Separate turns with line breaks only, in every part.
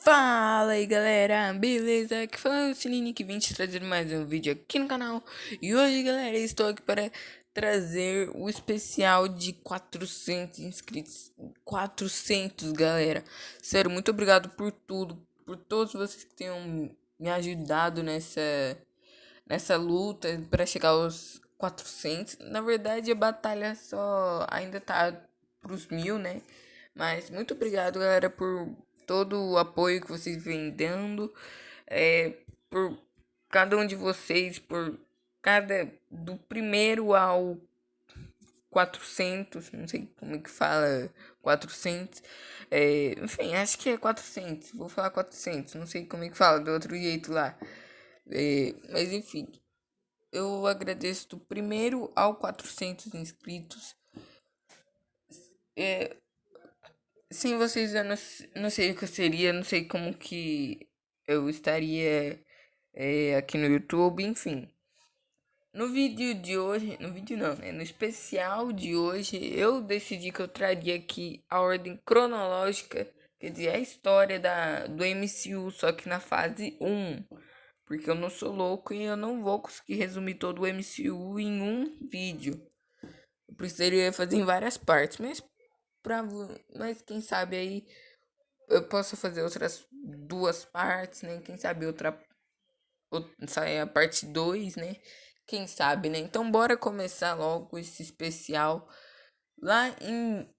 Fala aí galera, beleza? Aqui falando o Sininique20 trazendo mais um vídeo aqui no canal. E hoje galera, estou aqui para trazer o especial de 400 inscritos. 400 galera, sério, muito obrigado por tudo, por todos vocês que tenham me ajudado nessa luta para chegar aos 400. Na verdade a batalha só ainda tá pros 1000, né? Mas muito obrigado galera por todo o apoio que vocês vêm dando, por cada um de vocês, por cada do primeiro ao 400, não sei como é que fala 400, enfim, acho que é 400, vou falar 400, não sei como é que fala do outro jeito lá, mas enfim, eu agradeço do primeiro ao 400 inscritos. Sem vocês eu não sei o que eu seria, não sei como que eu estaria aqui no YouTube, enfim. No vídeo de hoje, no vídeo não, né? No especial de hoje, eu decidi que eu traria aqui a ordem cronológica, quer dizer, a história do MCU, só que na fase 1. Porque eu não sou louco e eu não vou conseguir resumir todo o MCU em um vídeo. Eu precisaria fazer em várias partes, mas quem sabe aí eu posso fazer outras duas partes, né? Quem sabe sai a parte 2, né? Quem sabe, né? Então bora começar logo esse especial lá em,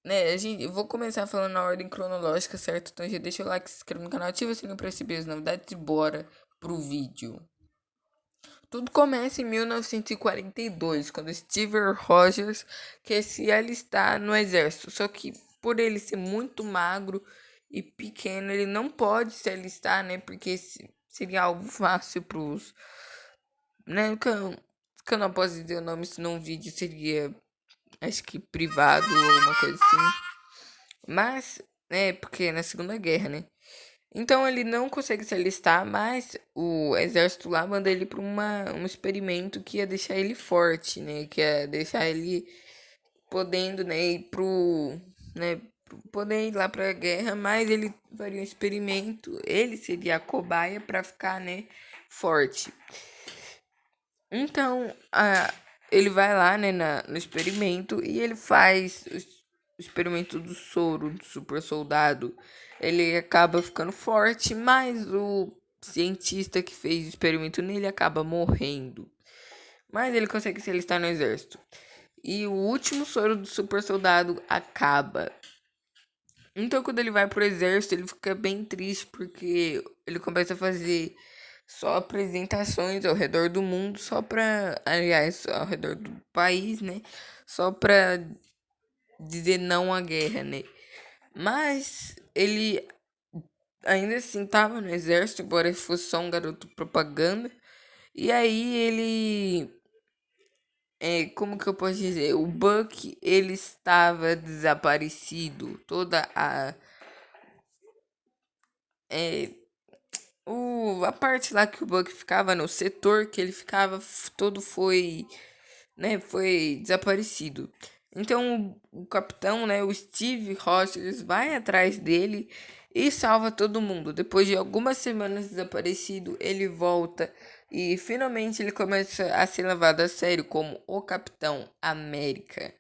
né, eu vou começar falando na ordem cronológica, certo? Então já deixa o like, se inscreve no canal, ativa o sininho pra receber as novidades e bora pro vídeo. Tudo começa em 1942, quando Steve Rogers quer se alistar no exército. Só que por ele ser muito magro e pequeno, ele não pode se alistar, né? Porque seria algo fácil pros, né? Que eu não posso dizer o nome, senão um vídeo seria, acho que privado ou alguma coisa assim. Mas, né? Porque é na Segunda Guerra, né? Então ele não consegue se alistar, mas o exército lá manda ele para um experimento que ia deixar ele forte, né? Que ia deixar ele podendo, né, né, poder ir lá para a guerra, mas ele faria um experimento, ele seria a cobaia para ficar, né, forte. Então, ele vai lá, né, no experimento e ele faz o experimento do soro, do super soldado. Ele acaba ficando forte, mas o cientista que fez o experimento nele acaba morrendo. Mas ele consegue se alistar no exército. E o último soro do super soldado acaba. Então, quando ele vai pro exército, ele fica bem triste porque ele começa a fazer só apresentações ao redor do mundo, aliás, ao redor do país, né? Só pra dizer não à guerra, né? Mas ele ainda assim tava no exército, embora ele fosse só um garoto propaganda. E aí ele, como que eu posso dizer? O Buck, ele estava desaparecido. Toda é, a parte lá que o Buck ficava, no setor que ele ficava, todo foi, né, foi desaparecido. Então o capitão, né, o Steve Rogers vai atrás dele e salva todo mundo. Depois de algumas semanas desaparecido, ele volta e finalmente ele começa a ser levado a sério como o Capitão América.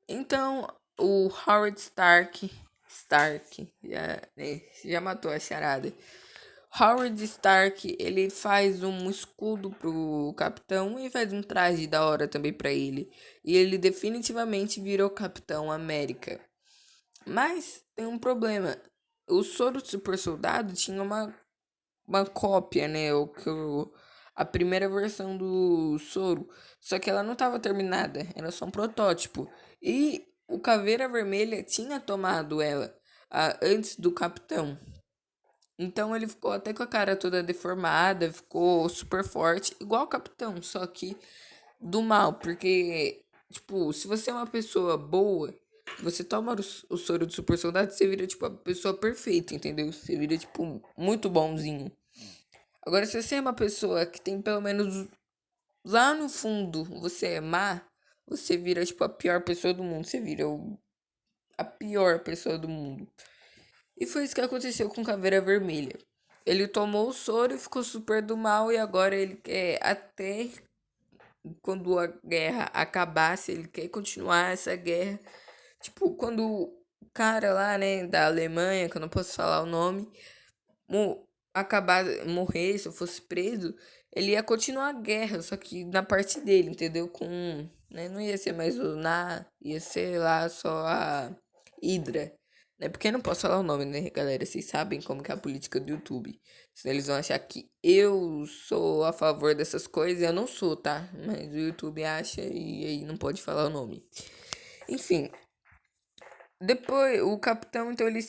Então o Howard Stark já matou a charada. Howard Stark, ele faz um escudo pro capitão e faz um traje da hora também pra ele. E ele definitivamente virou Capitão América. Mas tem um problema. O soro do super soldado tinha uma cópia, né? A primeira versão do soro. Só que ela não estava terminada. Era só um protótipo. E o Caveira Vermelha tinha tomado ela antes do capitão. Então ele ficou até com a cara toda deformada, ficou super forte, igual o capitão, só que do mal, porque, tipo, se você é uma pessoa boa, você toma o soro do super soldado, você vira, tipo, a pessoa perfeita, entendeu? Você vira, tipo, muito bonzinho. Agora, se você é uma pessoa que tem pelo menos lá no fundo, você é má, você vira, tipo, a pior pessoa do mundo, você vira a pior pessoa do mundo. E foi isso que aconteceu com Caveira Vermelha. Ele tomou o soro e ficou super do mal, e agora ele quer, até quando a guerra acabasse, ele quer continuar essa guerra. Tipo, quando o cara lá, né, da Alemanha, que eu não posso falar o nome, acabar, morrer, se eu fosse preso, ele ia continuar a guerra, só que na parte dele, entendeu? Com, né, não ia ser mais o Na, ia ser lá só a Hydra, né? Porque eu não posso falar o nome, né, galera? Vocês sabem como que é a política do YouTube. Senão eles vão achar que eu sou a favor dessas coisas, eu não sou, tá? Mas o YouTube acha e aí não pode falar o nome. Enfim, depois o capitão, então ele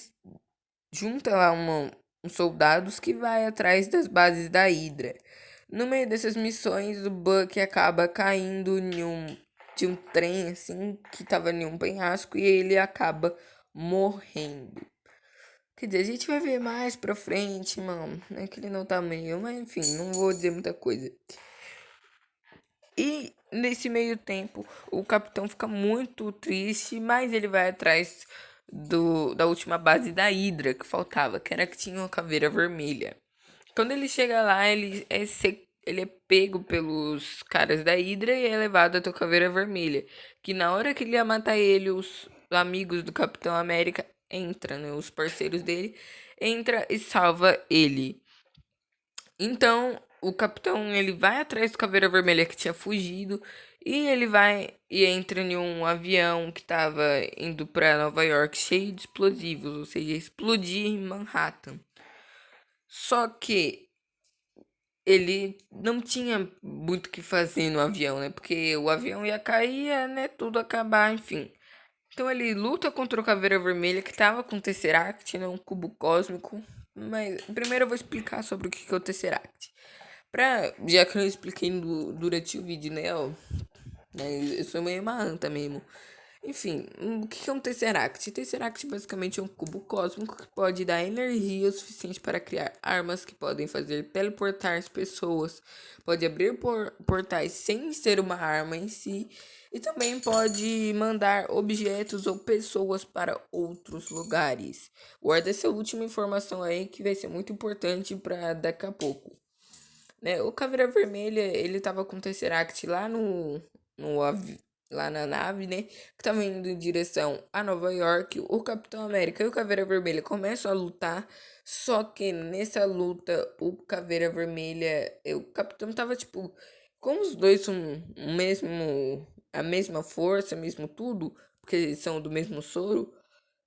junta lá uns soldados que vai atrás das bases da Hydra. No meio dessas missões, o Buck acaba caindo de um trem, assim, que tava em um penhasco, e ele acaba morrendo. Quer dizer, a gente vai ver mais pra frente, mano, né, que ele não tá meio, mas enfim, não vou dizer muita coisa. E nesse meio tempo, o capitão fica muito triste, mas ele vai atrás da última base da Hydra que faltava, que era a que tinha uma caveira vermelha. Quando ele chega lá, ele é pego pelos caras da Hydra e é levado até a caveira vermelha. Que na hora que ele ia matar ele, os amigos do Capitão América entram, né? Os parceiros dele, entra e salva ele. Então, o capitão, ele vai atrás do Caveira Vermelha que tinha fugido e ele vai e entra em um avião que estava indo para Nova York cheio de explosivos, ou seja, explodir em Manhattan. Só que ele não tinha muito o que fazer no avião, né? Porque o avião ia cair, né? Tudo acabar, enfim. Então ele luta contra o Caveira Vermelha que tava com o Tesseract, né? Um cubo cósmico. Mas primeiro eu vou explicar sobre o que é o Tesseract. Já que eu expliquei durante o vídeo, né? Ó, né, eu sou meio uma anta mesmo. Enfim, o que é um Tesseract? Tesseract basicamente é um cubo cósmico que pode dar energia o suficiente para criar armas que podem fazer teleportar as pessoas, pode abrir portais sem ser uma arma em si, e também pode mandar objetos ou pessoas para outros lugares. Guarda essa última informação aí que vai ser muito importante para daqui a pouco. Né? O Caveira Vermelha, ele tava com o Tesseract no, lá na nave, né? Que tava indo em direção a Nova York. O Capitão América e o Caveira Vermelha começam a lutar. Só que nessa luta, o Caveira Vermelha, o Capitão tava tipo, como os dois são a mesma força, mesmo tudo, porque eles são do mesmo soro,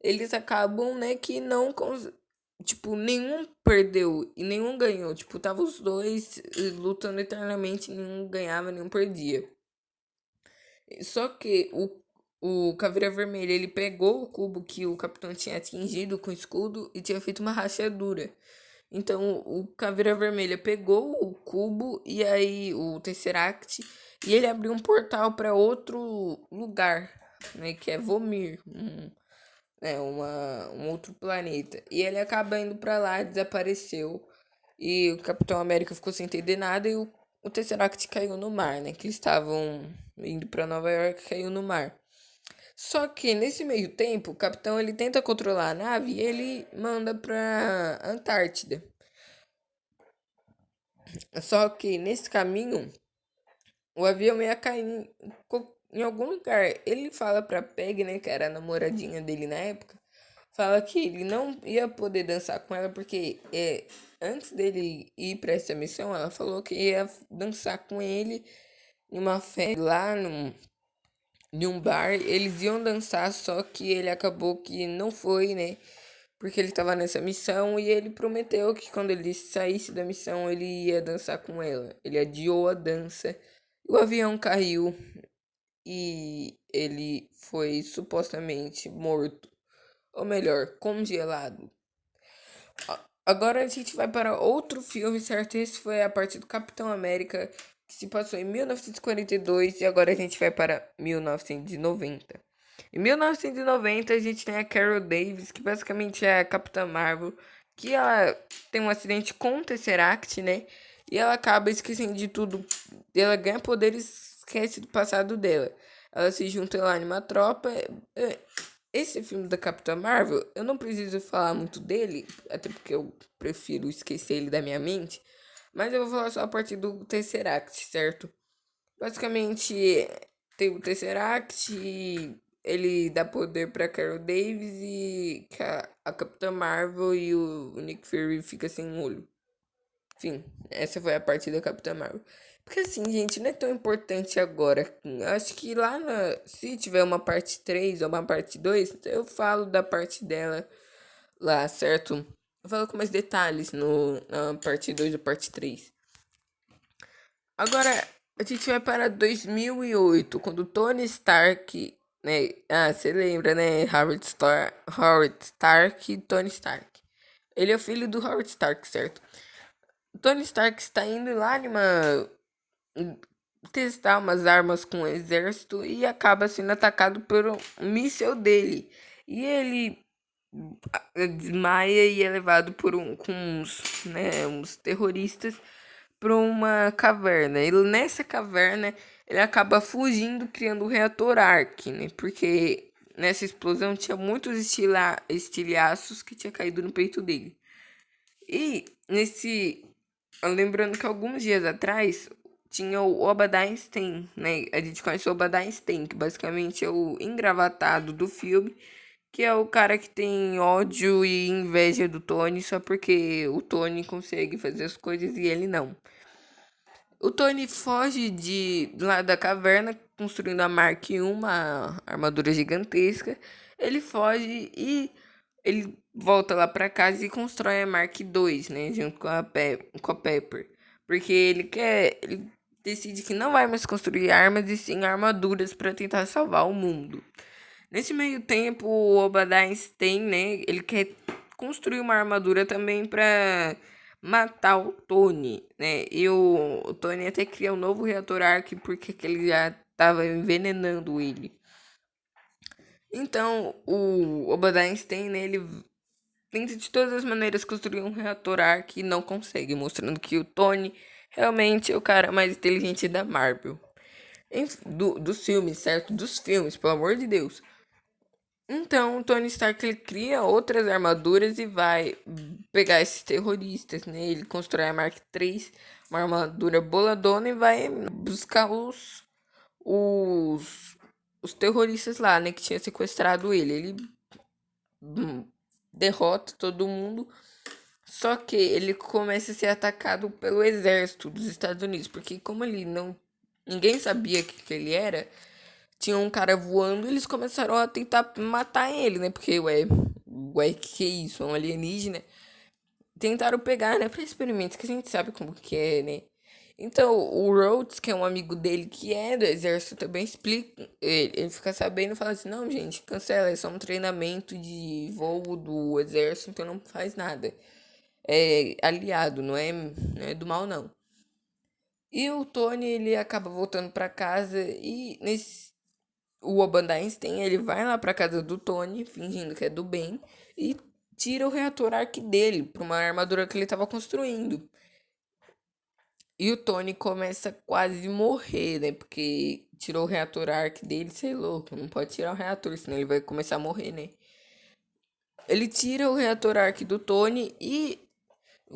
eles acabam, né, que não tipo, nenhum perdeu e nenhum ganhou. Tipo, tava os dois lutando eternamente, nenhum ganhava, nenhum perdia. Só que o Caveira Vermelha, ele pegou o cubo que o capitão tinha atingido com o escudo e tinha feito uma rachadura. Então, o Caveira Vermelha pegou o cubo e aí o Tesseract e ele abriu um portal para outro lugar, né, que é Vomir, um outro planeta. E ele acaba indo pra lá, desapareceu. E o Capitão América ficou sem entender nada e o Tesseract caiu no mar, né? Que eles estavam indo pra Nova York, caiu no mar. Só que nesse meio tempo, o Capitão ele tenta controlar a nave e ele manda pra Antártida. Só que nesse caminho, o avião ia cair em algum lugar. Ele fala pra Peg, né, que era a namoradinha dele na época, fala que ele não ia poder dançar com ela porque antes dele ir para essa missão, ela falou que ia dançar com ele em uma festa lá em um bar. Eles iam dançar, só que ele acabou que não foi, né? Porque ele estava nessa missão e ele prometeu que quando ele saísse da missão ele ia dançar com ela. Ele adiou a dança. O avião caiu e ele foi supostamente morto, ou melhor, congelado. Agora a gente vai para outro filme, certo? Esse foi a parte do Capitão América, que se passou em 1942 e agora a gente vai para 1990. Em 1990 a gente tem a Carol Davis, que basicamente é a Capitã Marvel, que ela tem um acidente com o Tesseract, né? E ela acaba esquecendo de tudo. Ela ganha poderes, esquece do passado dela. Ela se junta lá em uma tropa. Esse filme da Capitã Marvel, eu não preciso falar muito dele, até porque eu prefiro esquecer ele da minha mente, mas eu vou falar só a partir do Tesseract, certo? Basicamente, tem o Tesseract, ele dá poder pra Carol Davis e a Capitã Marvel e o Nick Fury fica sem um olho. Enfim, essa foi a parte da Capitã Marvel. Porque assim, gente, não é tão importante agora. Eu acho que lá na. Se tiver uma parte 3 ou uma parte 2 eu falo da parte dela lá, certo? Eu falo com mais detalhes na parte 2 ou parte 3. Agora, a gente vai para 2008 quando Tony Stark, né? Ah, você lembra, né? Howard Stark e Tony Stark. Ele é o filho do Howard Stark, certo? O Tony Stark está indo lá numa testar umas armas com o exército e acaba sendo atacado por um míssil dele. E ele desmaia e é levado por uns terroristas para uma caverna. E nessa caverna ele acaba fugindo, criando o reator Ark, né? Porque nessa explosão tinha muitos estilhaços que tinha caído no peito dele. E nesse. Lembrando que alguns dias atrás tinha o Obadiah Stane, né? A gente conhece o Obadiah Stane, que basicamente é o engravatado do filme, que é o cara que tem ódio e inveja do Tony só porque o Tony consegue fazer as coisas e ele não. O Tony foge de lá da caverna, construindo a Mark I, uma armadura gigantesca. Ele foge e ele volta lá pra casa e constrói a Mark II, né, junto com a Pepper. Porque ele decide que não vai mais construir armas e sim armaduras para tentar salvar o mundo. Nesse meio tempo, o Obadiah Stane, né, ele quer construir uma armadura também para matar o Tony, né? E o Tony até cria um novo reator Arc porque ele já estava envenenando ele. Então, o Obadiah Stane, né, ele tenta de todas as maneiras construir um reator Arc e não consegue, mostrando que o Tony realmente é o cara mais inteligente da Marvel. Dos filmes, certo? Dos filmes, pelo amor de Deus. Então, o Tony Stark ele cria outras armaduras e vai pegar esses terroristas, né? Ele constrói a Mark III, uma armadura boladona e vai buscar os, os terroristas lá, né? Que tinha sequestrado ele. Ele hum, derrota todo mundo, só que ele começa a ser atacado pelo exército dos Estados Unidos, porque como ele não... Ninguém sabia que ele era, tinha um cara voando e eles começaram a tentar matar ele, né? Porque, ué, que é isso? É um alienígena. Tentaram pegar, né? Pra experimentos, que a gente sabe como que é, né? Então, o Rhodes, que é um amigo dele que é do exército, também explica. Ele fica sabendo e fala assim: não, gente, cancela, é só um treinamento de voo do exército, então não faz nada. É aliado, não é do mal, não. E o Tony, ele acaba voltando pra casa e o Obadiah Einstein, ele vai lá pra casa do Tony, fingindo que é do bem, e tira o reator arc dele pra uma armadura que ele tava construindo. E o Tony começa a quase morrer, né? Porque tirou o reator arc dele, sei louco, não pode tirar o reator, senão ele vai começar a morrer, né? Ele tira o reator arc do Tony e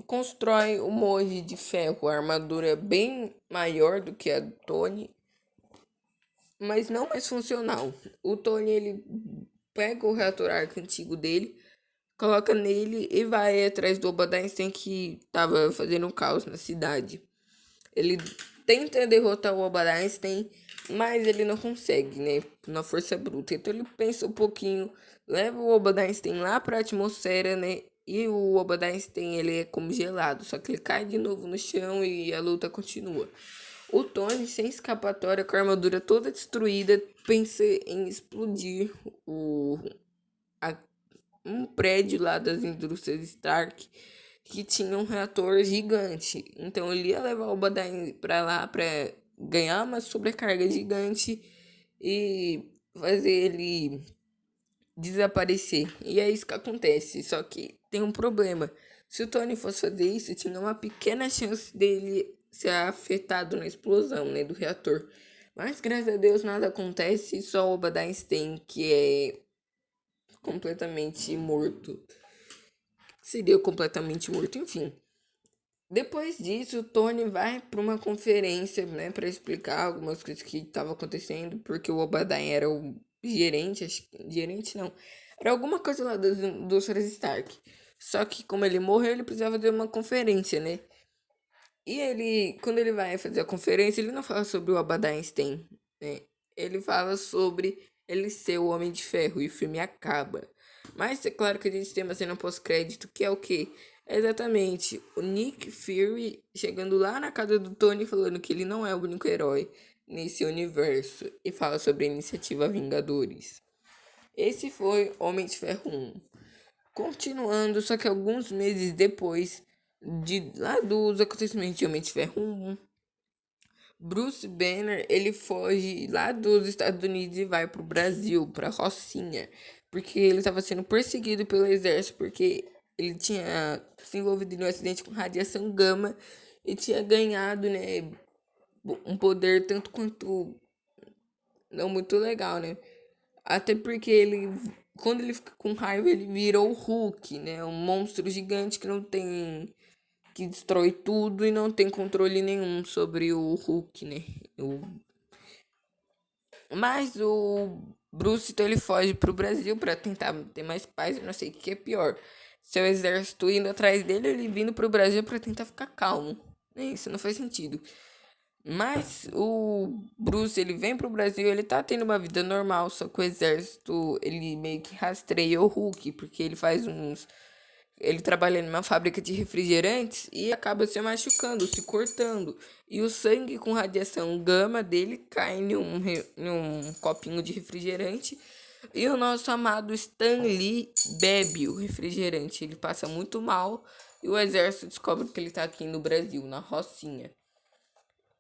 constrói o Moji de ferro, a armadura bem maior do que a do Tony, mas não mais funcional. O Tony ele pega o reator arco antigo dele, coloca nele e vai atrás do Obadiah Einstein que tava fazendo um caos na cidade. Ele tenta derrotar o Obadiah Einstein, mas ele não consegue, né? Na força bruta. Então ele pensa um pouquinho, leva o Obadiah Einstein lá para a atmosfera, né? E o Obadiah Einstein ele é congelado, só que ele cai de novo no chão e a luta continua. O Tony, sem escapatória, com a armadura toda destruída, pensa em explodir a, um prédio lá das indústrias Stark que tinha um reator gigante. Então ele ia levar o Badain para lá para ganhar uma sobrecarga gigante e fazer ele desaparecer. E é isso que acontece. Só que tem um problema. Se o Tony fosse fazer isso, tinha uma pequena chance dele ser afetado na explosão, né, do reator. Mas graças a Deus nada acontece, só o Obadiah Stane, que é completamente morto. Seria completamente morto, enfim. Depois disso, o Tony vai para uma conferência, né, para explicar algumas coisas que estavam acontecendo, porque o Obadiah era o gerente, gerente não, era alguma coisa lá das indústrias Stark. Só que como ele morreu, ele precisava de uma conferência, né? E ele, quando ele vai fazer a conferência, ele não fala sobre o Obadiah Stane, né? Ele fala sobre ele ser o Homem de Ferro e o filme acaba. Mas é claro que a gente tem uma cena pós-crédito que é o quê? É exatamente o Nick Fury chegando lá na casa do Tony falando que ele não é o único herói nesse universo e fala sobre a iniciativa Vingadores. Esse foi Homem de Ferro 1. Continuando, só que alguns meses depois de lá dos acontecimentos de Homem de Ferro 1, Bruce Banner, ele foge lá dos Estados Unidos e vai pro Brasil, pra Rocinha, porque ele estava sendo perseguido pelo exército, porque ele tinha se envolvido em um acidente com radiação gama e tinha ganhado, né, um poder tanto quanto não muito legal, né? Até porque ele, quando ele fica com raiva, ele vira o Hulk, né? Um monstro gigante que não tem, que destrói tudo e não tem controle nenhum sobre o Hulk, né? Mas o Bruce, então, ele foge pro Brasil para tentar ter mais paz. Eu não sei o que é pior. Seu exército indo atrás dele, ele vindo pro Brasil para tentar ficar calmo. Isso não faz sentido. Mas o Bruce, ele vem pro Brasil, ele tá tendo uma vida normal, só que o exército, ele meio que rastreia o Hulk, porque ele faz uns... Ele trabalha numa fábrica de refrigerantes e acaba se machucando, se cortando. E o sangue com radiação gama dele cai em um copinho de refrigerante. E o nosso amado Stan Lee bebe o refrigerante. Ele passa muito mal e o exército descobre que ele tá aqui no Brasil, na Rocinha.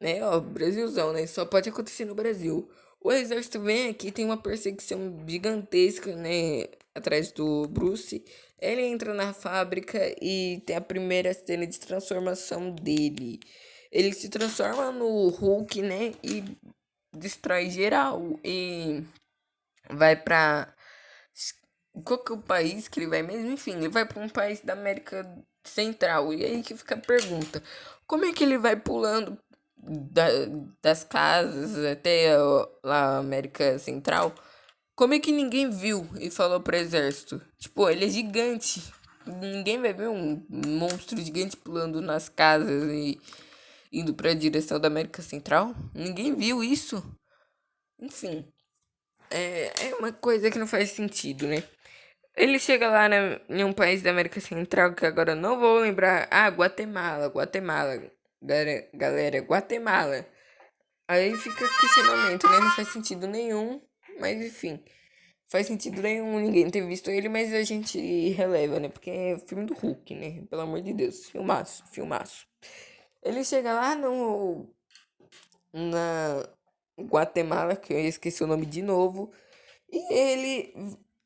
Né, ó, Brasilzão, né? Só pode acontecer no Brasil. O exército vem aqui, tem uma perseguição gigantesca, né? Atrás do Bruce. Ele entra na fábrica e tem a primeira cena de transformação dele. Ele se transforma no Hulk, né? E destrói geral. E vai pra. Qual que é o país que ele vai mesmo? Enfim, ele vai pra um país da América Central. E aí que fica a pergunta: como é que ele vai pulando da, das casas até lá América Central? Como é que ninguém viu e falou pro exército? Tipo, ele é gigante. Ninguém vai ver um monstro gigante pulando nas casas e indo pra direção da América Central? Ninguém viu isso. Enfim, é uma coisa que não faz sentido, né? Ele chega lá em um país da América Central que agora eu não vou lembrar. Ah, Guatemala, Guatemala. Galera, Guatemala. Aí fica questionamento, né? Não faz sentido nenhum. Mas enfim, faz sentido nenhum ninguém ter visto ele, mas a gente releva, né? Porque é filme do Hulk, né? Pelo amor de Deus. Filmaço, filmaço. Ele chega lá no. Na Guatemala, que eu esqueci o nome de novo. E ele,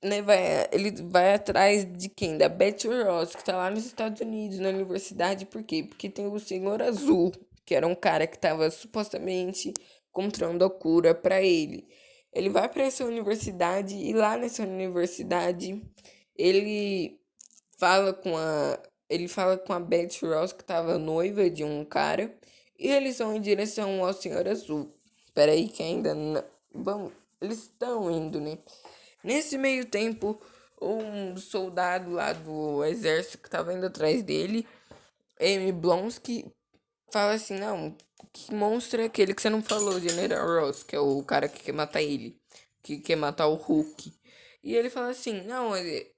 né, ele vai atrás de quem? Da Betty Ross, que tá lá nos Estados Unidos, na universidade. Por quê? Porque tem o Senhor Azul, que era um cara que tava supostamente encontrando a cura para ele. Ele vai para essa universidade e lá nessa universidade ele fala com a ele fala com a Betty Ross, que tava noiva de um cara, e eles vão em direção ao Senhor Azul. Espera aí que ainda não... Vamos, eles estão indo, né? Nesse meio tempo, um soldado lá do exército que tava indo atrás dele, Amy Blonsky, fala assim, não, que monstro é aquele que você não falou, General Ross, que é o cara que quer matar ele, que quer matar o Hulk. E ele fala assim, não, ele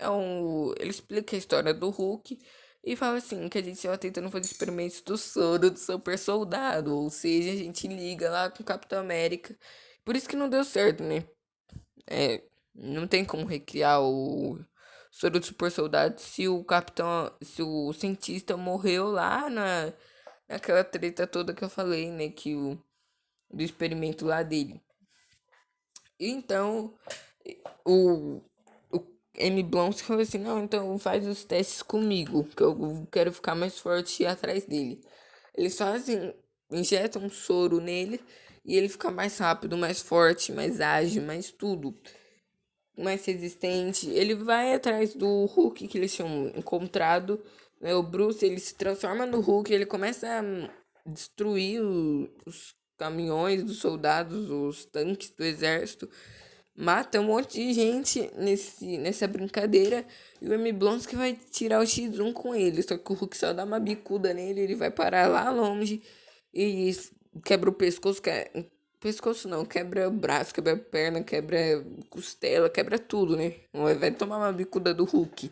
explica a história do Hulk e fala assim, que a gente estava tentando fazer experimentos do soro do super soldado, ou seja, a gente liga lá com o Capitão América. Por isso que não deu certo, né? É, não tem como recriar o soro do super soldado se o capitão, se o cientista morreu lá naquela treta toda que eu falei, né, que o do experimento lá dele. Então, o o M. Blonsky falou assim, não, então faz os testes comigo, que eu quero ficar mais forte atrás dele. Eles fazem, injetam um soro nele e ele fica mais rápido, mais forte, mais ágil, mais tudo. mais resistente. Ele vai atrás do Hulk que eles tinham encontrado, né? O Bruce, ele se transforma no Hulk, ele começa a destruir os caminhões dos soldados, os tanques do exército. Mata um monte de gente nessa brincadeira. E o M. Blonsky vai tirar o X1 com ele. Só que o Hulk só dá uma bicuda nele. Ele vai parar lá longe e quebra o pescoço. Pescoço não, quebra o braço, quebra a perna, quebra costela, quebra tudo, né? Vai tomar uma bicuda do Hulk.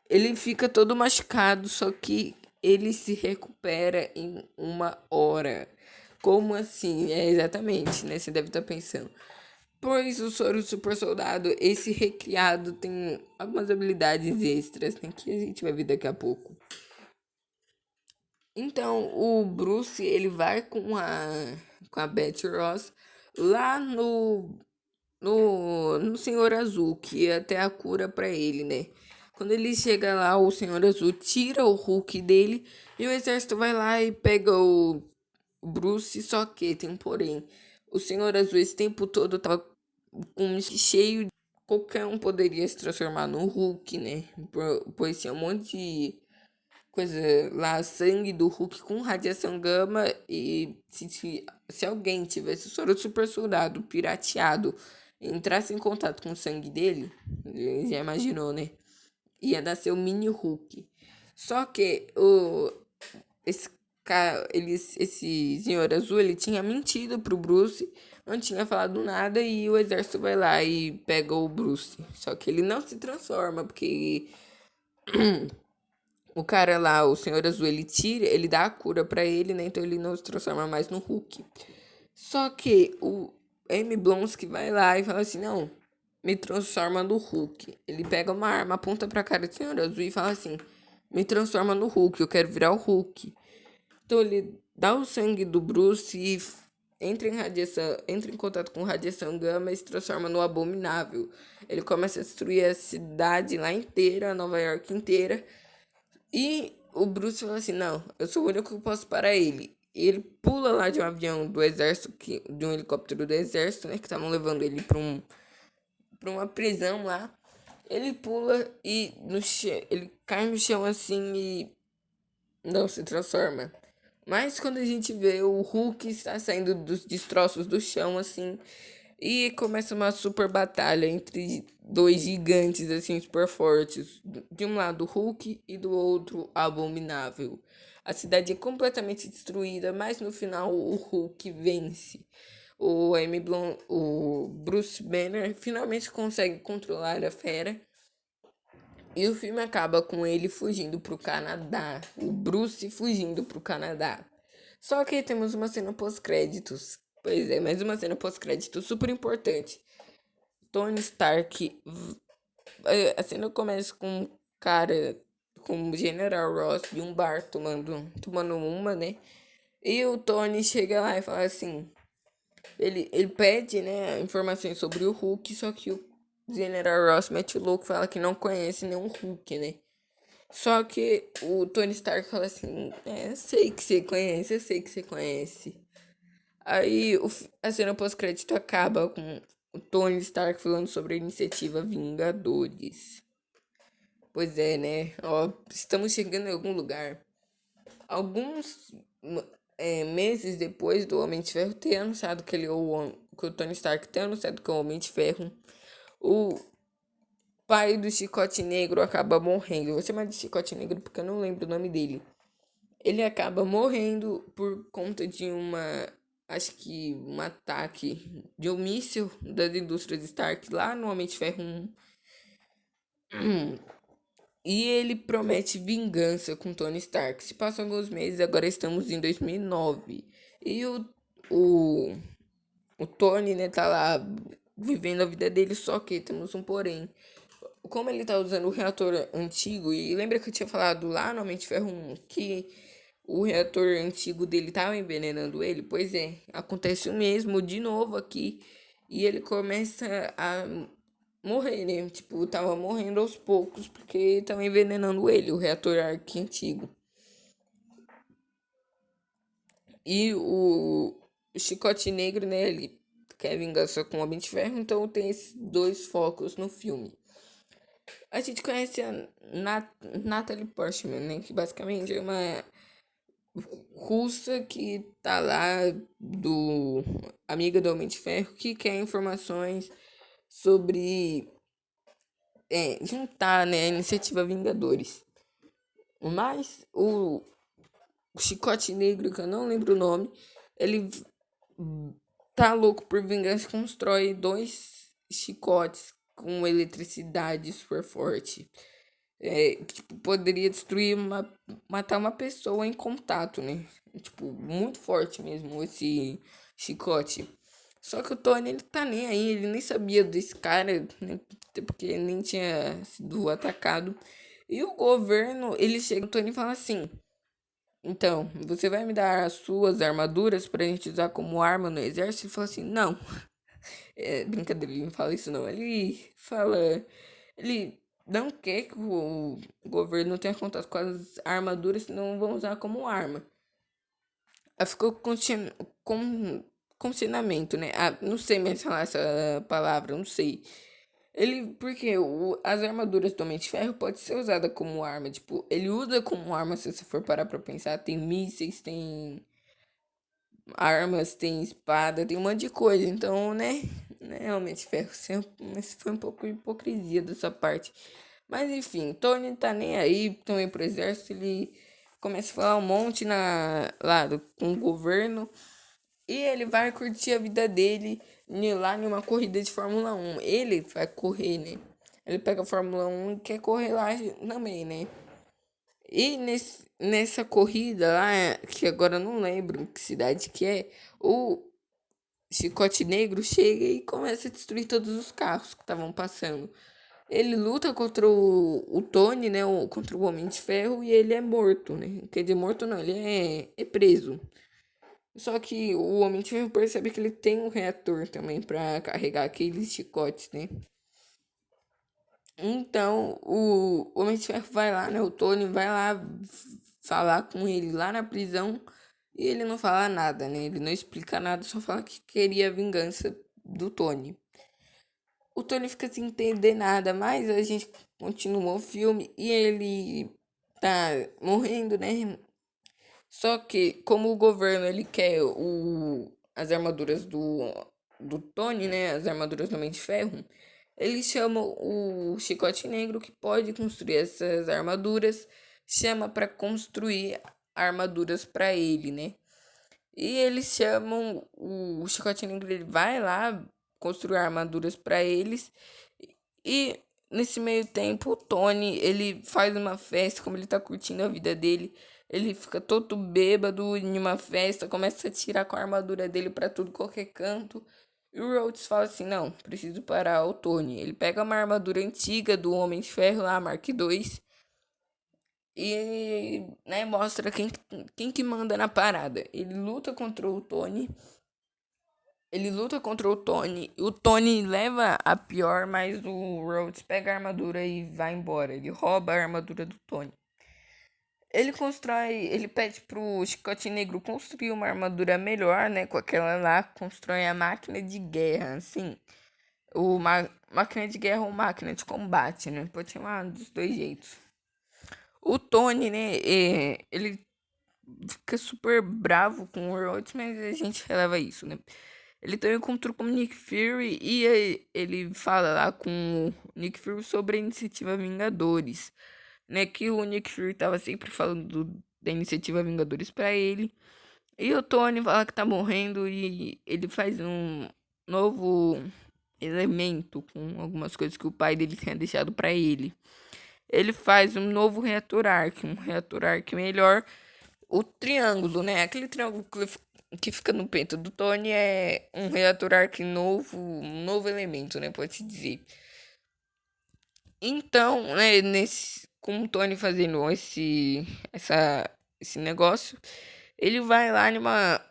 Ele fica todo machucado, só que ele se recupera em 1 hora. Como assim? É exatamente, né? Você deve estar pensando. Pois o soro super soldado, esse recriado, tem algumas habilidades extras, né? Que a gente vai ver daqui a pouco. Então, o Bruce, ele vai com a Betty Ross lá no Senhor Azul, que é até a cura pra ele, né? Quando ele chega lá, o Senhor Azul tira o Hulk dele e o exército vai lá e pega o Bruce, só que tem um porém. O Senhor Azul esse tempo todo tava com cheio de... Qualquer um poderia se transformar no Hulk, né? Pois tinha um monte de coisa lá, sangue do Hulk com radiação gama. E se alguém tivesse o soro super soldado pirateado e entrasse em contato com o sangue dele, já imaginou, né? Ia nascer o mini Hulk. Só que esse esse senhor azul, ele tinha mentido pro Bruce, não tinha falado nada e o exército vai lá e pega o Bruce. Só que ele não se transforma, porque o cara lá, o senhor azul, ele dá a cura pra ele, né? Então ele não se transforma mais no Hulk. Só que o M. Blonsky vai lá e fala assim, não, me transforma no Hulk. Ele pega uma arma, aponta pra cara do senhor azul e fala assim, me transforma no Hulk, eu quero virar o Hulk. Então ele dá o sangue do Bruce e entra em contato com radiação gama e se transforma no Abominável. Ele começa a destruir a cidade lá inteira, Nova York inteira. E o Bruce fala assim: não, eu sou o único que posso parar ele. E ele pula lá de um avião do exército, de um helicóptero do exército, né? Que estavam levando ele pra uma prisão lá. Ele pula e ele cai no chão assim e não se transforma. Mas quando a gente vê o Hulk está saindo dos destroços do chão, assim, e começa uma super batalha entre dois gigantes, assim, super fortes. De um lado o Hulk e do outro Abominável. A cidade é completamente destruída, mas no final o Hulk vence. O Bruce Banner finalmente consegue controlar a fera e o filme acaba com ele fugindo pro Canadá. O Bruce fugindo pro Canadá. Só que temos uma cena pós-créditos. Pois é, mais uma cena pós-crédito super importante. Tony Stark. A cena começa com um cara, com o General Ross de um bar tomando uma, né? E o Tony chega lá e fala assim: ele pede, né, informações sobre o Hulk, só que o General Ross mete o louco, fala que não conhece nenhum Hulk, né? Só que o Tony Stark fala assim: eu sei que você conhece, eu sei que você conhece. Aí a cena pós-crédito acaba com o Tony Stark falando sobre a iniciativa Vingadores. Pois é, né? Ó, estamos chegando em algum lugar. Alguns meses depois do Homem de Ferro ter anunciado que ele é que o Tony Stark ter anunciado que é o Homem de Ferro, o pai do Chicote Negro acaba morrendo. Eu vou chamar de Chicote Negro porque eu não lembro o nome dele. Ele acaba morrendo por conta de acho que um ataque de um míssil das indústrias Stark lá no Homem de Ferro 1. E ele promete vingança com Tony Stark. Se passam alguns meses, agora estamos em 2009. E o, o Tony, né, tá lá vivendo a vida dele, só que temos um porém. Como ele tá usando o reator antigo, e lembra que eu tinha falado lá no Homem de Ferro 1 que o reator antigo dele tava envenenando ele? Pois é, acontece o mesmo de novo aqui. E ele começa a morrer, né? Tipo, tava morrendo aos poucos porque tava envenenando ele, o reator Arc antigo. E o Chicote Negro, né? Ele quer vingança com o Homem de Ferro, então tem esses dois focos no filme. A gente conhece a Natalie Portman, né? Que basicamente é uma russa que tá lá, do amiga do Homem de Ferro, que quer informações sobre juntar, né, a iniciativa Vingadores. Mas o Chicote Negro, que eu não lembro o nome, ele tá louco por vingança e constrói dois chicotes com eletricidade super forte. Que, tipo, poderia destruir matar uma pessoa em contato, né? Tipo, muito forte mesmo esse chicote. Só que o Tony, ele tá nem aí, ele nem sabia desse cara, né? Porque ele nem tinha sido atacado. E o governo, ele chega no Tony e fala assim: então, você vai me dar as suas armaduras pra gente usar como arma no exército? Ele fala assim: não, brincadeira, ele não fala isso não. Ele fala. Ele não quer que o governo tenha contato com as armaduras, senão vão usar como arma. Aí ficou com ensinamento, né? Ah, não sei mais falar essa palavra, não sei. Porque as armaduras do Homem de Ferro pode ser usada como arma. Tipo, ele usa como arma, se você for parar pra pensar. Tem mísseis, tem armas, tem espada, tem um monte de coisa. Então, né, realmente, ferro, esse foi um pouco de hipocrisia dessa parte. Mas enfim, Tony tá nem aí também pro exército, ele começa a falar um monte com o governo e ele vai curtir a vida dele lá numa corrida de Fórmula 1. Ele vai correr, né? Ele pega a Fórmula 1 e quer correr lá também, né? E nessa corrida lá, que agora eu não lembro que cidade que é, o Chicote Negro chega e começa a destruir todos os carros que estavam passando. Ele luta contra o Tony, né? Contra o Homem de Ferro e ele é morto, né? Quer dizer, morto não, ele é preso. Só que o Homem de Ferro percebe que ele tem um reator também pra carregar aqueles chicotes, né? Então, o Homem de Ferro vai lá, né? O Tony vai lá falar com ele lá na prisão e ele não fala nada, né? Ele não explica nada, só fala que queria a vingança do Tony. O Tony fica sem entender nada, mas a gente continua o filme e ele tá morrendo, né? Só que, como o governo ele quer as armaduras do Tony, né? As armaduras do Homem de Ferro. Ele chama o Chicote Negro, que pode construir essas armaduras, chama para construir armaduras para ele, né? E eles chamam o Chicote Negro, ele vai lá construir armaduras para eles. E nesse meio tempo, o Tony, ele faz uma festa, como ele tá curtindo a vida dele. Ele fica todo bêbado em uma festa, começa a tirar com a armadura dele para tudo qualquer canto. E o Rhodes fala assim: não, preciso parar o Tony. Ele pega uma armadura antiga do Homem de Ferro lá, Mark II, e né, mostra quem que manda na parada. Ele luta contra o Tony. Ele luta contra o Tony. O Tony leva a pior, mas o Rhodes pega a armadura e vai embora. Ele rouba a armadura do Tony. Ele pede pro Chicote Negro construir uma armadura melhor, né? Com aquela lá, constrói a máquina de guerra, assim. Máquina de guerra ou máquina de combate, né? Pode chamar dos dois jeitos. O Tony, né? Ele fica super bravo com o Rhodes, mas a gente releva isso, né? Ele também encontrou com o Nick Fury e ele fala lá com o Nick Fury sobre a iniciativa Vingadores, né? Que o Nick Fury tava sempre falando da iniciativa Vingadores pra ele. E o Tony fala que tá morrendo e ele faz um novo elemento com algumas coisas que o pai dele tinha deixado pra ele. Ele faz um novo um reator arc melhor. O triângulo, né? Aquele triângulo que fica no peito do Tony é um reator arc novo, um novo elemento, né? Pode-se dizer. Então, né, com o Tony fazendo esse negócio, ele vai lá numa.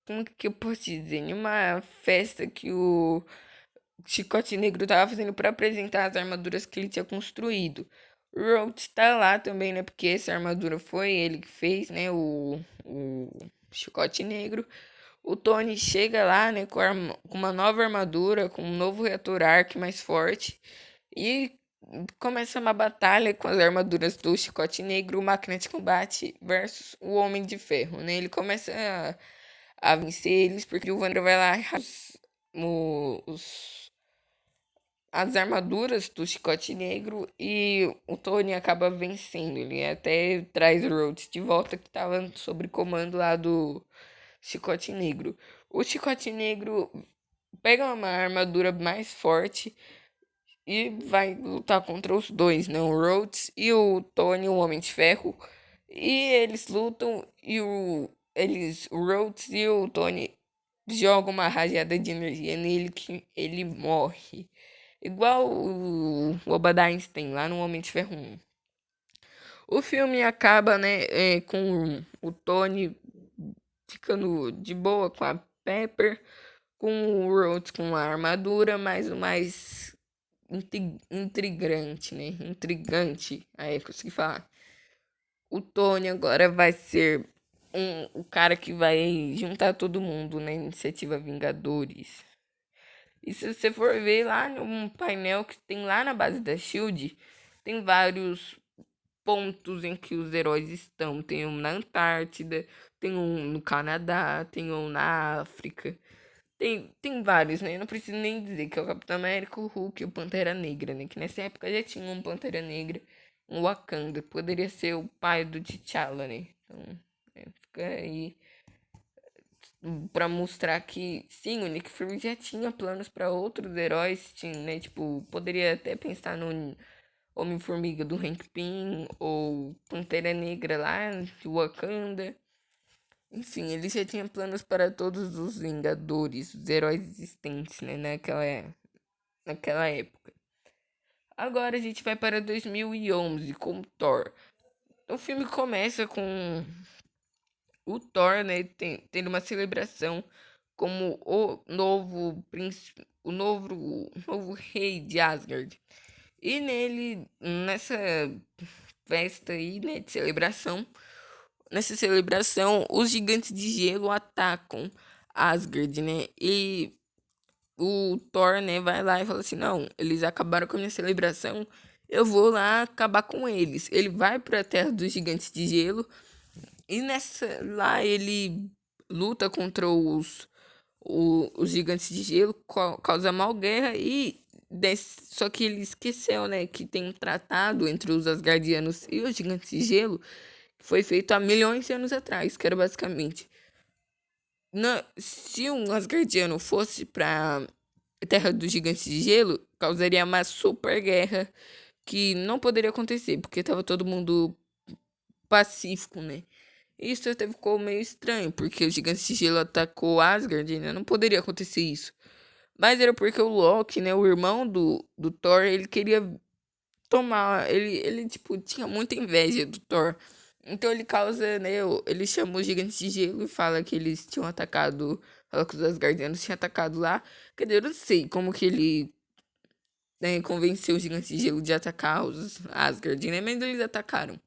Como que eu posso dizer? Numa festa que o Chicote Negro tava fazendo para apresentar as armaduras que ele tinha construído. O Rhodes tá lá também, né? Porque essa armadura foi ele que fez, né? O Chicote Negro. O Tony chega lá, né, com uma nova armadura, com um novo reator arc mais forte e começa uma batalha com as armaduras do Chicote Negro, Máquina de Combate versus o Homem de Ferro, né? Ele começa a vencer eles porque o Wander vai lá e os, as armaduras do Chicote Negro e o Tony acaba vencendo. Ele até traz o Rhodes de volta que estava sob comando lá do Chicote Negro. O Chicote Negro pega uma armadura mais forte e vai lutar contra os dois, né? O Rhodes e o Tony, o Homem de Ferro. E eles lutam e o Rhodes e o Tony jogam uma rajada de energia nele que ele morre. Igual o Obadiah Einstein lá no Homem de Ferro 1. O filme acaba, né, com o Tony ficando de boa com a Pepper, com o Rhodes com a armadura, mas o mais intrigante, né? Intrigante. Aí eu consegui falar. O Tony agora vai ser o cara que vai juntar todo mundo na iniciativa Vingadores. E se você for ver lá no painel que tem lá na base da Shield, tem vários pontos em que os heróis estão. Tem um na Antártida, tem um no Canadá, tem um na África. Tem vários, né? Eu não preciso nem dizer que é o Capitão América, o Hulk e o Pantera Negra, né? Que nessa época já tinha um Pantera Negra, um Wakanda. Poderia ser o pai do T'Challa, né? Então, fica aí pra mostrar que, sim, o Nick Fury já tinha planos pra outros heróis, tinha, né? Tipo, poderia até pensar no Homem-Formiga do Hank Pym, ou Pantera Negra lá, de Wakanda. Enfim, ele já tinha planos para todos os Vingadores, os heróis existentes, né, naquela época. Agora a gente vai para 2011 com Thor. O filme começa com o Thor, né, tendo uma celebração como o novo príncipe, o novo rei de Asgard. E nessa festa aí, né, de celebração, nessa celebração, os gigantes de gelo atacam Asgard, né? E o Thor, né, vai lá e fala assim: não, eles acabaram com a minha celebração, eu vou lá acabar com eles. Ele vai para a terra dos gigantes de gelo e lá ele luta contra os gigantes de gelo, causa mal guerra só que ele esqueceu, né, que tem um tratado entre os Asgardianos e os gigantes de gelo que foi feito há milhões de anos atrás, que era basicamente se um Asgardiano fosse pra Terra dos Gigantes de Gelo, causaria uma super guerra que não poderia acontecer, porque tava todo mundo pacífico, né? Isso até ficou meio estranho, porque os Gigantes de Gelo atacou Asgard, né? Não poderia acontecer isso. Mas era porque o Loki, né, o irmão do Thor, ele queria tomar. Ele, tipo, tinha muita inveja do Thor. Então ele causa, né? Ele chama os gigantes de gelo e fala que eles tinham atacado. Fala que os Asgardianos tinham atacado lá. Quer dizer, eu não sei como que ele, né, convenceu os gigantes de gelo de atacar os Asgard, né? Mas eles atacaram.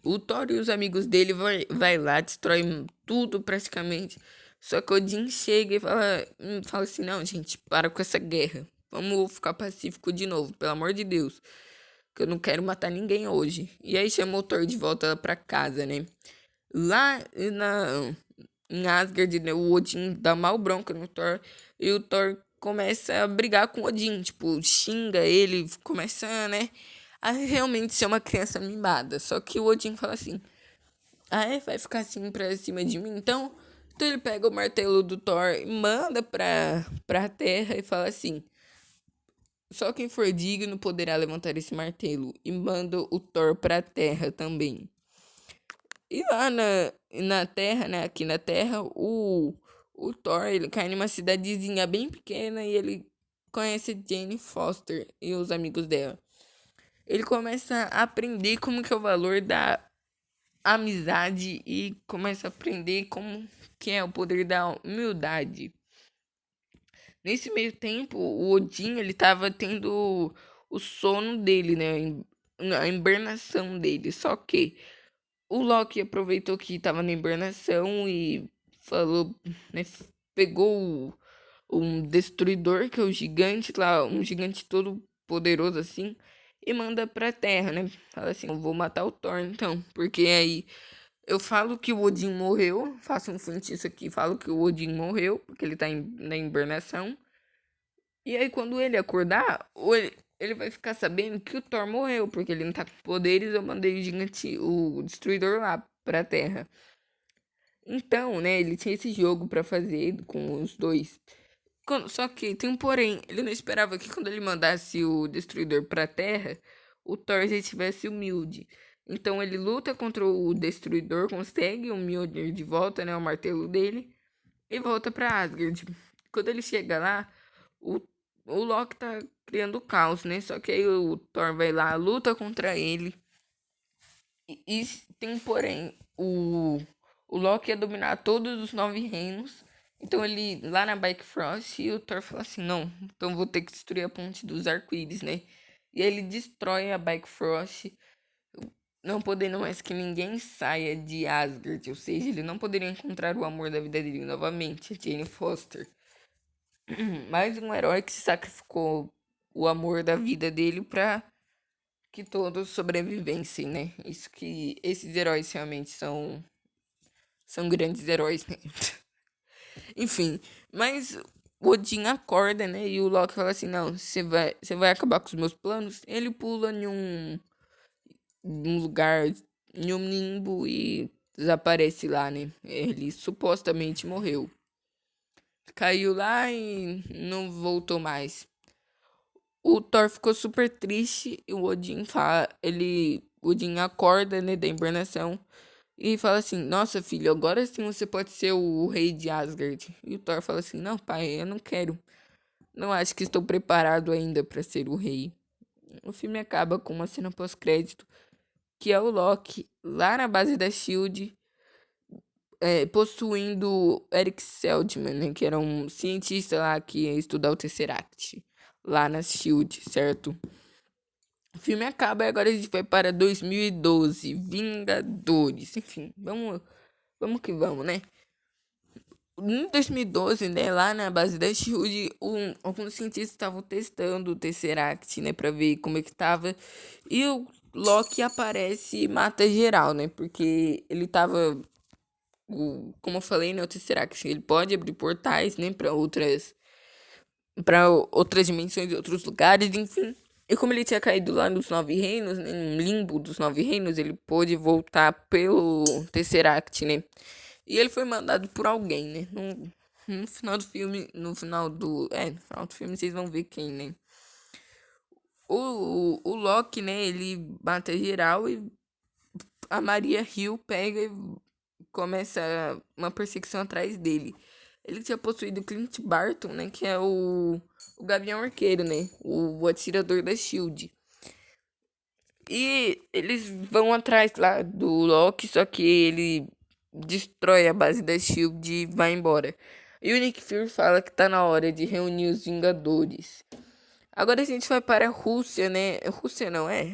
O Thor e os amigos dele vai lá, destrói tudo praticamente. Só que Odin chega e fala assim: não, gente, para com essa guerra. Vamos ficar pacífico de novo, pelo amor de Deus. Que eu não quero matar ninguém hoje. E aí chamou o Thor de volta pra casa, né? Lá em Asgard, né, o Odin dá mal bronca no Thor. E o Thor começa a brigar com o Odin. Tipo, xinga ele, começa, né, a realmente ser uma criança mimada. Só que o Odin fala assim: ah, vai ficar assim pra cima de mim? Então ele pega o martelo do Thor e manda pra terra e fala assim: só quem for digno poderá levantar esse martelo. E manda o Thor pra terra também. E lá na terra, né? Aqui na terra, o Thor, ele cai numa cidadezinha bem pequena e ele conhece Jane Foster e os amigos dela. Ele começa a aprender como que é o valor da amizade e começa a aprender como que é o poder da humildade. Nesse meio tempo, o Odin, ele tava tendo o sono dele, né? A hibernação dele. Só que o Loki aproveitou que tava na hibernação e falou, né, pegou um destruidor, que é o gigante lá, um gigante todo poderoso assim, e manda pra Terra, né? Fala assim, eu vou matar o Thor então, porque aí eu falo que o Odin morreu, faço um feitiço aqui, falo que o Odin morreu, porque ele tá na hibernação. E aí quando ele acordar, ele vai ficar sabendo que o Thor morreu, porque ele não tá com poderes, eu mandei o gigante, o destruidor lá pra Terra. Então, né, ele tinha esse jogo pra fazer com os dois. Só que tem um porém, ele não esperava que quando ele mandasse o destruidor pra Terra, o Thor já estivesse humilde. Então ele luta contra o destruidor, consegue o Mjolnir de volta, né, o martelo dele, e volta pra Asgard. Quando ele chega lá, o, o Loki tá criando caos, né? Só que aí o Thor vai lá, luta contra ele. E tem um porém, o Loki ia dominar todos os 9 reinos. Então ele, lá na Bifrost, e o Thor fala assim, não, então vou ter que destruir a ponte dos arco-íris, né? E aí ele destrói a Bifrost, não podendo mais que ninguém saia de Asgard. Ou seja, ele não poderia encontrar o amor da vida dele novamente, a Jane Foster. Mais um herói que se sacrificou o amor da vida dele pra que todos sobrevivessem, né? Isso que esses heróis realmente são grandes heróis, né? Enfim, mas o Odin acorda, né? E o Loki fala assim: "Não, você vai acabar com os meus planos". Ele pula em um lugar, em um limbo e desaparece lá, né? Ele supostamente morreu. Caiu lá e não voltou mais. O Thor ficou super triste e o Odin fala, o Odin acorda, né, da hibernação e fala assim: "Nossa, filho, agora sim você pode ser o rei de Asgard". E o Thor fala assim: "Não, pai, eu não quero. Não acho que estou preparado ainda para ser o rei". O filme acaba com uma cena pós-crédito que é o Loki lá na base da Shield, possuindo Eric Seldman, né, que era um cientista lá que ia estudar o Tesseract lá na Shield, certo? O filme acaba e agora a gente vai para 2012, Vingadores. Enfim, vamos que vamos, né? Em 2012, né, lá na base da SHIELD, alguns cientistas estavam testando o Tesseract, né, pra ver como é que tava. E o Loki aparece e mata geral, né, porque ele tava, como eu falei, né, o Tesseract, ele pode abrir portais, né, para outras dimensões e outros lugares, enfim. E como ele tinha caído lá nos 9 reinos, né, no limbo dos 9 reinos, ele pôde voltar pelo Tesseract, né? E ele foi mandado por alguém, né? No final do filme, no final do filme vocês vão ver quem, né? O Loki, né, ele mata geral e a Maria Hill pega e começa uma perseguição atrás dele. Ele tinha possuído Clint Barton, né? Que é o Gavião Arqueiro, né? O atirador da Shield. E eles vão atrás lá do Loki, só que ele destrói a base da Shield e vai embora. E o Nick Fury fala que tá na hora de reunir os Vingadores. Agora a gente vai para a Rússia, né? Rússia não é?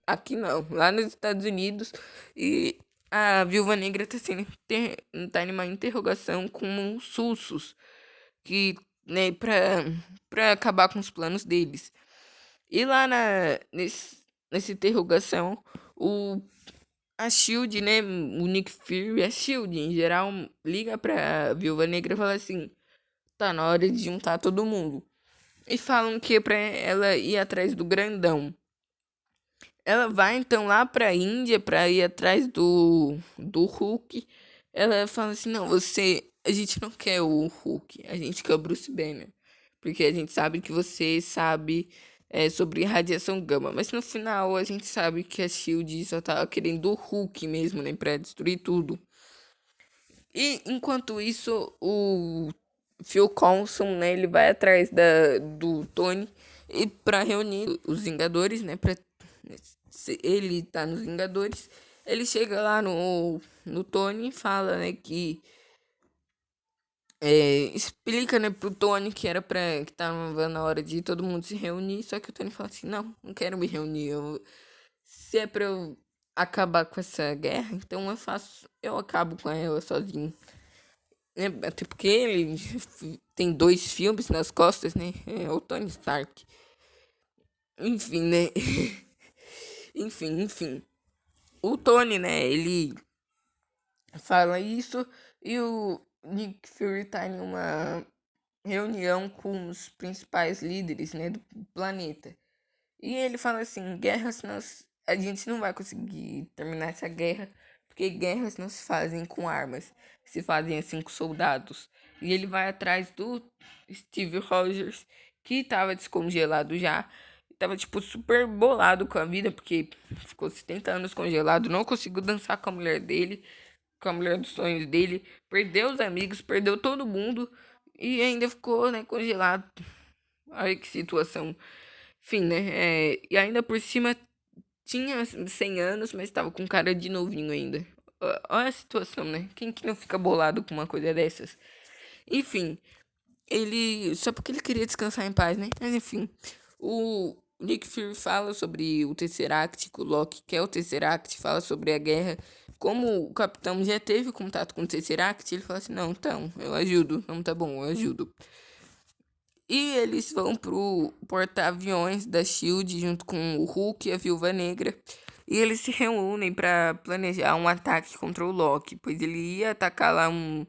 Aqui não, lá nos Estados Unidos. E a Viúva Negra tá em uma interrogação com os russos, que, né, pra acabar com os planos deles. E lá nessa interrogação, o, a Shield, né, o Nick Fury, a Shield em geral, liga pra Viúva Negra e fala assim: tá na hora de juntar todo mundo. E falam que é pra ela ir atrás do grandão. Ela vai então lá pra Índia pra ir atrás do Hulk. Ela fala assim: não, a gente não quer o Hulk, a gente quer o Bruce Banner. Porque a gente sabe que você sabe sobre radiação gama. Mas no final a gente sabe que a Shield só tava querendo o Hulk mesmo, né? Pra destruir tudo. E enquanto isso, o Phil Coulson, né, ele vai atrás do Tony e para reunir os Vingadores, né, para ele tá nos Vingadores, ele chega lá no Tony e fala, né, que explica, né, pro Tony que era que tava na hora de todo mundo se reunir, só que o Tony fala assim: "Não, não quero me reunir. Se é para eu acabar com essa guerra, então eu acabo com ela sozinho". né? Até porque ele tem 2 filmes nas costas, né? É o Tony Stark. Enfim, né? enfim. O Tony, né? Ele fala isso e o Nick Fury tá em uma reunião com os principais líderes, né, do planeta. E ele fala assim, a gente não vai conseguir terminar essa guerra, porque guerras não se fazem com armas, se fazem assim com soldados. E ele vai atrás do Steve Rogers, que tava descongelado já, tava tipo super bolado com a vida, porque ficou 70 anos congelado, não conseguiu dançar com a mulher dele, com a mulher dos sonhos dele, perdeu os amigos, perdeu todo mundo e ainda ficou, né, congelado. Olha que situação. Enfim, né? E ainda por cima tinha 100 anos, mas estava com cara de novinho ainda. Olha a situação, né? Quem que não fica bolado com uma coisa dessas? Enfim, ele. Só porque ele queria descansar em paz, né? Mas enfim. O Nick Fury fala sobre o Tesseract, que o Loki quer o Tesseract, fala sobre a guerra. Como o capitão já teve contato com o Tesseract, ele fala assim: não, então, eu ajudo. Não, tá bom, eu ajudo. E eles vão pro porta-aviões da Shield junto com o Hulk e a Viúva Negra. E eles se reúnem para planejar um ataque contra o Loki, pois ele ia atacar lá um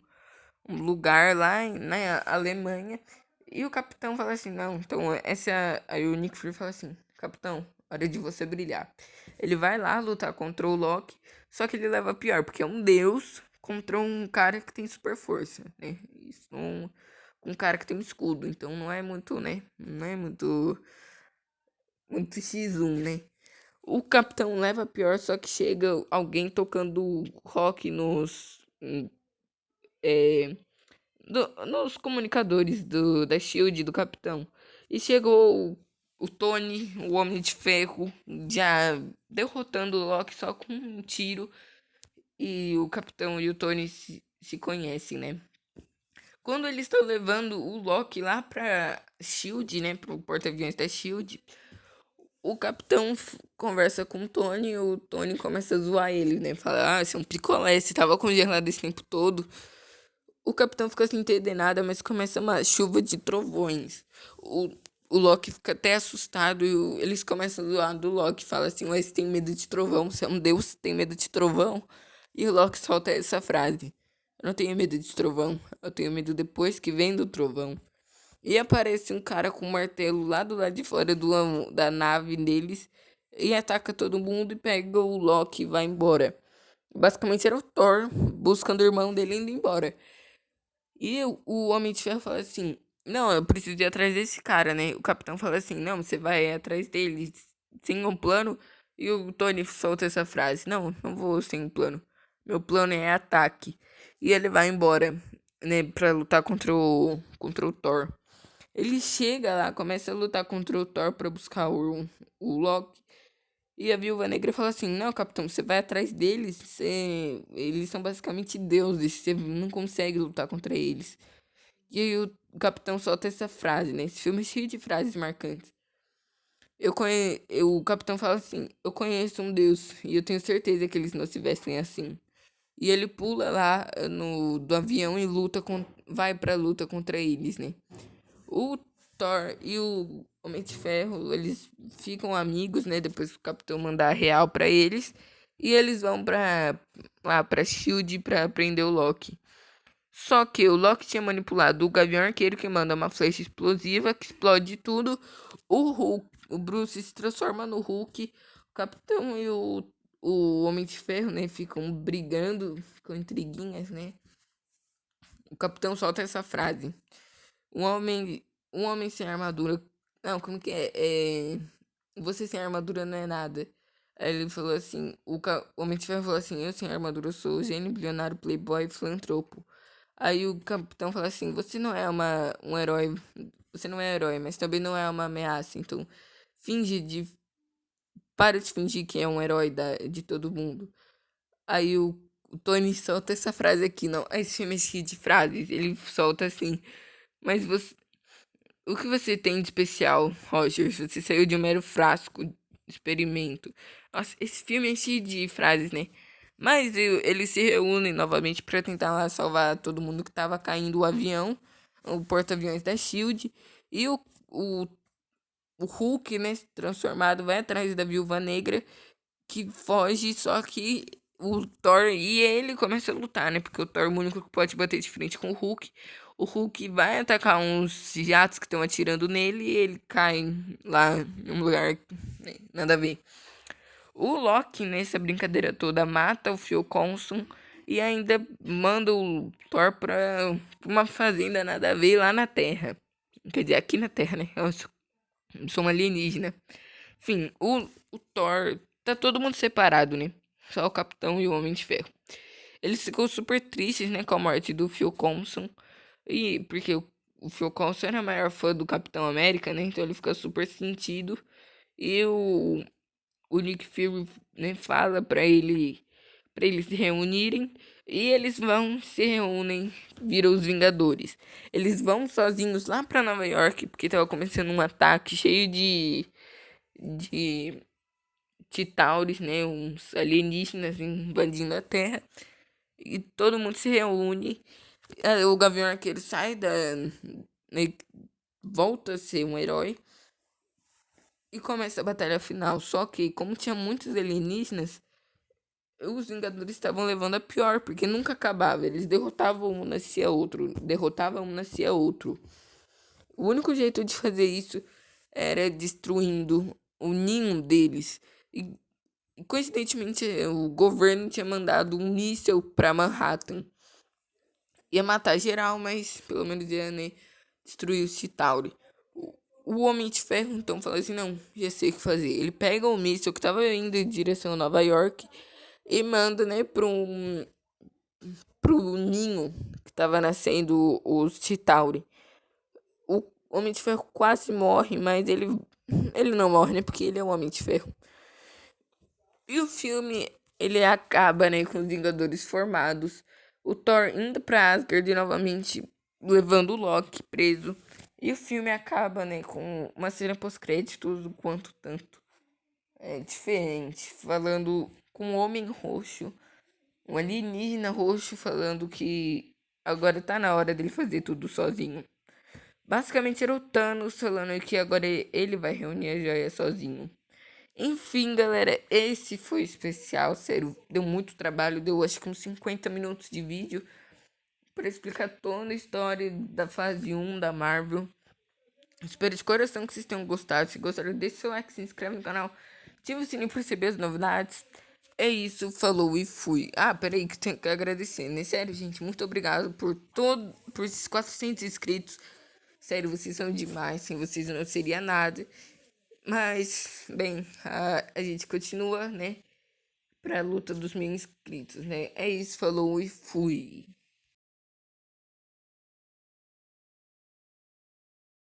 lugar lá na Alemanha. E o capitão fala assim: não, então essa. Aí o Nick Fury fala assim: capitão, hora de você brilhar. Ele vai lá lutar contra o Loki, só que ele leva pior, porque é um deus contra um cara que tem super força, né? Isso, um cara que tem um escudo, então não é muito, né? Não é muito X1, né? O capitão leva pior, só que chega alguém tocando rock é, nos comunicadores da Shield do capitão. E chegou o Tony, o Homem de Ferro, já derrotando o Loki só com um tiro. E o capitão e o Tony se conhecem, né? Quando eles estão levando o Loki lá pra Shield, né? Pro porta-aviões da Shield, o capitão conversa com o Tony e o Tony começa a zoar ele, né? Fala, você é um picolé, você tava congelado esse tempo todo. O capitão fica sem entender nada, mas começa uma chuva de trovões. O, o Loki fica até assustado e eles começam a zoar do Loki. Fala assim, ué, você tem medo de trovão? Você é um deus, tem medo de trovão? E o Loki solta essa frase. Eu não tenho medo de trovão, eu tenho medo depois que vem do trovão. E aparece um cara com um martelo lá do lado de fora da nave deles e ataca todo mundo e pega o Loki e vai embora. Basicamente era o Thor buscando o irmão dele indo embora. E o Homem de Ferro fala assim: não, eu preciso ir atrás desse cara, né? O capitão fala assim: não, você vai atrás dele sem um plano. E o Tony solta essa frase: não, não vou sem um plano. Meu plano é ataque. E ele vai embora, né, pra lutar contra o Thor. Ele chega lá, começa a lutar contra o Thor pra buscar o Loki. E a Viúva Negra fala assim: não, capitão, você vai atrás deles. Eles são basicamente deuses. Você não consegue lutar contra eles. E aí o capitão solta essa frase, né? Esse filme é cheio de frases marcantes. O capitão fala assim: eu conheço um deus e eu tenho certeza que eles não se vestem assim. E ele pula lá do avião e vai pra luta contra eles, né? O Thor e o Homem de Ferro, eles ficam amigos, né? Depois o capitão mandar a real pra eles. E eles vão lá pra Shield pra prender o Loki. Só que o Loki tinha manipulado o Gavião Arqueiro, que manda uma flecha explosiva que explode tudo. O Bruce se transforma no Hulk. O Capitão e o Homem de Ferro, né? Ficam brigando, ficam intriguinhas, né? O Capitão solta essa frase: um homem sem armadura. Não, como que é? Você sem armadura não é nada. Aí ele falou assim: o Homem de Ferro falou assim: eu sem armadura sou gênio, bilionário, playboy e filantropo. Aí o capitão fala assim: você não é um herói. Você não é herói, mas também não é uma ameaça. Então, finge de. Para de fingir que é um herói de todo mundo. Aí o Tony solta essa frase aqui, não. Esse filme é cheio de frases. Ele solta assim: mas você. O que você tem de especial, Roger? Você saiu de um mero frasco de experimento. Nossa, esse filme é cheio de frases, né? Mas eles se reúnem novamente para tentar lá salvar todo mundo que tava caindo o avião, o porta-aviões da Shield. E o Hulk, né, transformado, vai atrás da Viúva Negra, que foge, só que o Thor e ele começam a lutar, né? Porque o Thor é o único que pode bater de frente com o Hulk. O Hulk vai atacar uns jatos que estão atirando nele e ele cai lá em um lugar, né, nada a ver. O Loki, nessa brincadeira toda, mata o Phil Coulson e ainda manda o Thor pra uma fazenda nada a ver lá na Terra. Quer dizer, aqui na Terra, né? Eu sou um alienígena. Enfim, o Thor. Tá todo mundo separado, né? Só o Capitão e o Homem de Ferro. Eles ficam super tristes, né? Com a morte do Phil Coulson. E porque o Phil Coulson era a maior fã do Capitão América, né? Então ele fica super sentido. E o Nick Fury, né, fala pra eles se reunirem. E eles vão, se reúnem, viram os Vingadores. Eles vão sozinhos lá pra Nova York, porque tava começando um ataque cheio de Chitauris, né? Uns alienígenas invadindo a Terra. E todo mundo se reúne. O Gavião Arqueiro sai da. Né, volta a ser um herói. E começa a batalha final. Só que, como tinha muitos alienígenas, os Vingadores estavam levando a pior, porque nunca acabava. Eles derrotavam um, nascia outro. Derrotavam um, nascia outro. O único jeito de fazer isso era destruindo o ninho deles. E coincidentemente, o governo tinha mandado um míssil pra Manhattan. Ia matar geral, mas pelo menos ia, né, destruir o Chitauri. O Homem de Ferro então falou assim: não, já sei o que fazer. Ele pega o míssil que tava indo em direção a Nova York e manda, né, pro ninho que tava nascendo o Chitauri. O Homem de Ferro quase morre, mas ele não morre, né, porque ele é o Homem de Ferro. E o filme, ele acaba, né, com os Vingadores formados. O Thor indo pra Asgard novamente, levando o Loki preso. E o filme acaba, né, com uma cena pós-créditos, o quanto tanto é diferente. Falando com um homem roxo, um alienígena roxo, falando que agora tá na hora dele fazer tudo sozinho. Basicamente era o Thanos falando que agora ele vai reunir a joia sozinho. Enfim, galera, esse foi especial, sério, deu muito trabalho, deu acho que uns 50 minutos de vídeo para explicar toda a história da fase 1 da Marvel. Espero de coração que vocês tenham gostado. Se gostaram, deixe seu like, se inscreve no canal, ativa o sininho para receber as novidades. É isso, falou e fui. Ah, peraí, que tenho que agradecer, né? Sério, gente, muito obrigado por esses 400 inscritos. Sério, vocês são demais, sem vocês eu não seria nada. Mas, bem, a gente continua, né? Pra luta dos 1.000 inscritos, né? É isso, falou e fui.